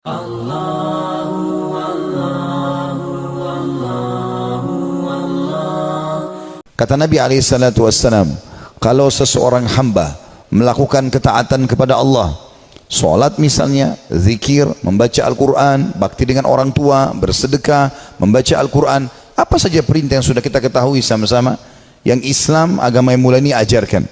Kata Nabi SAW, kalau seseorang hamba melakukan ketaatan kepada Allah, sholat misalnya, zikir, membaca Al-Quran, bakti dengan orang tua, bersedekah, membaca Al-Quran, apa saja perintah yang sudah kita ketahui sama-sama, yang Islam agama yang mulia ini ajarkan.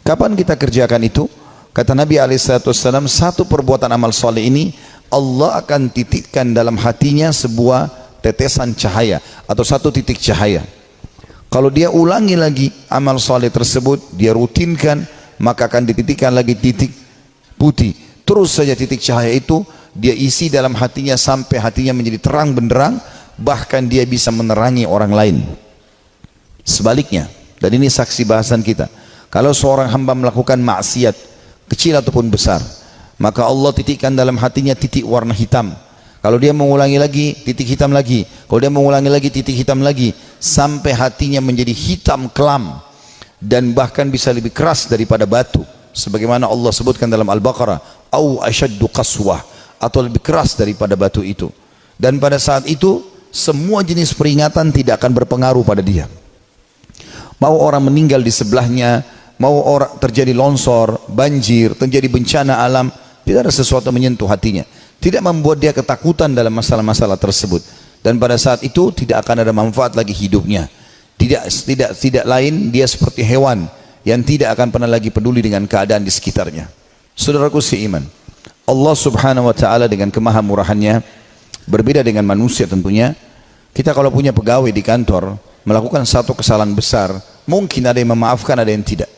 Kapan kita kerjakan itu? Kata Nabi SAW, satu perbuatan amal soleh ini Allah akan titikkan dalam hatinya sebuah tetesan cahaya atau satu titik cahaya. Kalau dia ulangi lagi amal soleh tersebut, dia rutinkan, maka akan dititikkan lagi titik putih. Terus saja titik cahaya itu dia isi dalam hatinya sampai hatinya menjadi terang benderang, bahkan dia bisa menerangi orang lain. Sebaliknya, dan ini saksi bahasan kita, kalau seorang hamba melakukan maksiat kecil ataupun besar, maka Allah titikkan dalam hatinya titik warna hitam. Kalau dia mengulangi lagi, titik hitam lagi. Kalau dia mengulangi lagi, titik hitam lagi. Sampai hatinya menjadi hitam kelam. Dan bahkan bisa lebih keras daripada batu. Sebagaimana Allah sebutkan dalam Al-Baqarah. Au asyaddu qaswah. Atau lebih keras daripada batu itu. Dan pada saat itu, semua jenis peringatan tidak akan berpengaruh pada dia. Mau orang meninggal di sebelahnya, mau orang terjadi longsor, banjir, terjadi bencana alam, tidak ada sesuatu menyentuh hatinya. Tidak membuat dia ketakutan dalam masalah-masalah tersebut. Dan pada saat itu tidak akan ada manfaat lagi hidupnya. Tidak lain dia seperti hewan yang tidak akan pernah lagi peduli dengan keadaan di sekitarnya. Saudaraku seiman, Allah Subhanahu wa taala dengan kemahamurahannya berbeda dengan manusia tentunya. Kita kalau punya pegawai di kantor melakukan satu kesalahan besar, mungkin ada yang memaafkan, ada yang tidak.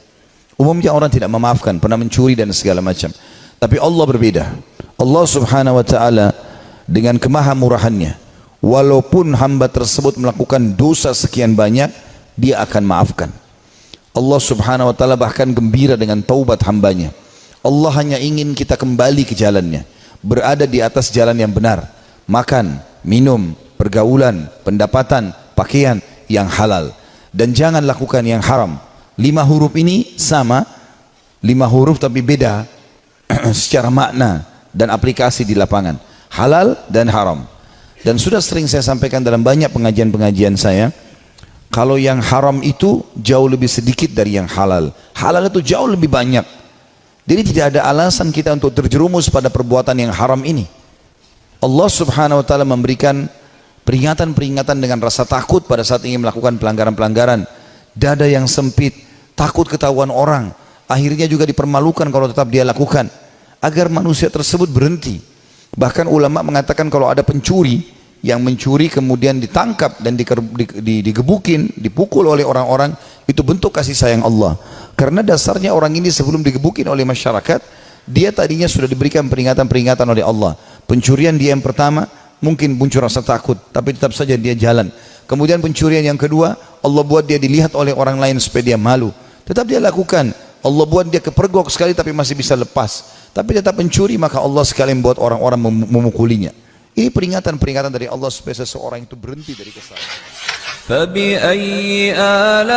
Umumnya orang tidak memaafkan, pernah mencuri dan segala macam. Tapi Allah berbeda. Allah Subhanahu wa taala dengan kemahamurahannya, walaupun hamba tersebut melakukan dosa sekian banyak, dia akan maafkan. Allah Subhanahu wa taala bahkan gembira dengan taubat hambanya. Allah hanya ingin kita kembali ke jalannya, berada di atas jalan yang benar, makan, minum, pergaulan, pendapatan, pakaian yang halal, dan jangan lakukan yang haram. 5 huruf ini sama, 5 huruf tapi beda secara makna dan aplikasi di lapangan, halal dan haram. Dan sudah sering saya sampaikan dalam banyak pengajian-pengajian saya, kalau yang haram itu jauh lebih sedikit dari yang halal, halal itu jauh lebih banyak. Jadi tidak ada alasan kita untuk terjerumus pada perbuatan yang haram ini. Allah Subhanahu wa taala memberikan peringatan-peringatan dengan rasa takut pada saat ingin melakukan pelanggaran-pelanggaran. Dada yang sempit, takut ketahuan orang, akhirnya juga dipermalukan kalau tetap dia lakukan, agar manusia tersebut berhenti. Bahkan ulama mengatakan kalau ada pencuri yang mencuri kemudian ditangkap dan digebukin, dipukul oleh orang-orang, itu bentuk kasih sayang Allah. Karena dasarnya orang ini sebelum digebukin oleh masyarakat, dia tadinya sudah diberikan peringatan-peringatan oleh Allah. Pencurian dia yang pertama mungkin muncul rasa takut, tapi tetap saja dia jalan. Kemudian pencurian yang kedua, Allah buat dia dilihat oleh orang lain supaya dia malu, tetap dia lakukan. Allah buat dia kepergok sekali tapi masih bisa lepas, tapi tetap mencuri, maka Allah sekalian buat orang-orang memukulinya. Ini peringatan-peringatan dari Allah supaya seseorang itu berhenti dari kesalahan. فَبِأَيِّ آلَاءِ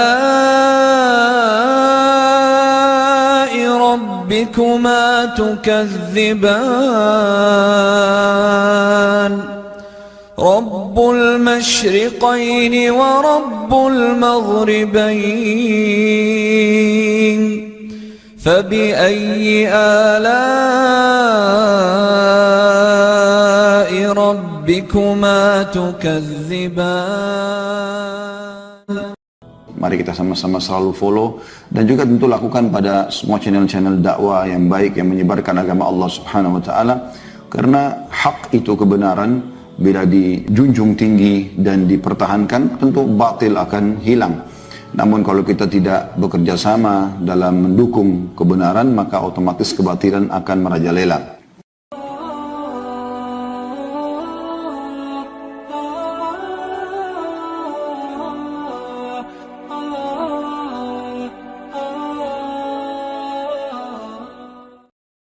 رَبِّكُمَا تُكَذِّبَانِ رَبُّ الْمَشْرِقَيْنِ وَرَبُّ الْمَغْرِبَيْنِ فَبِأَيِّ آلَاءِ رَبِّكُمَا تُكَذِّبَانِ. Mari kita sama-sama selalu follow dan juga tentu lakukan pada semua channel-channel dakwah yang baik yang menyebarkan agama Allah Subhanahu wa taala, karena hak itu kebenaran bila dijunjung tinggi dan dipertahankan, tentu batil akan hilang. Namun kalau kita tidak bekerja sama dalam mendukung kebenaran, maka otomatis kebatilan akan merajalela.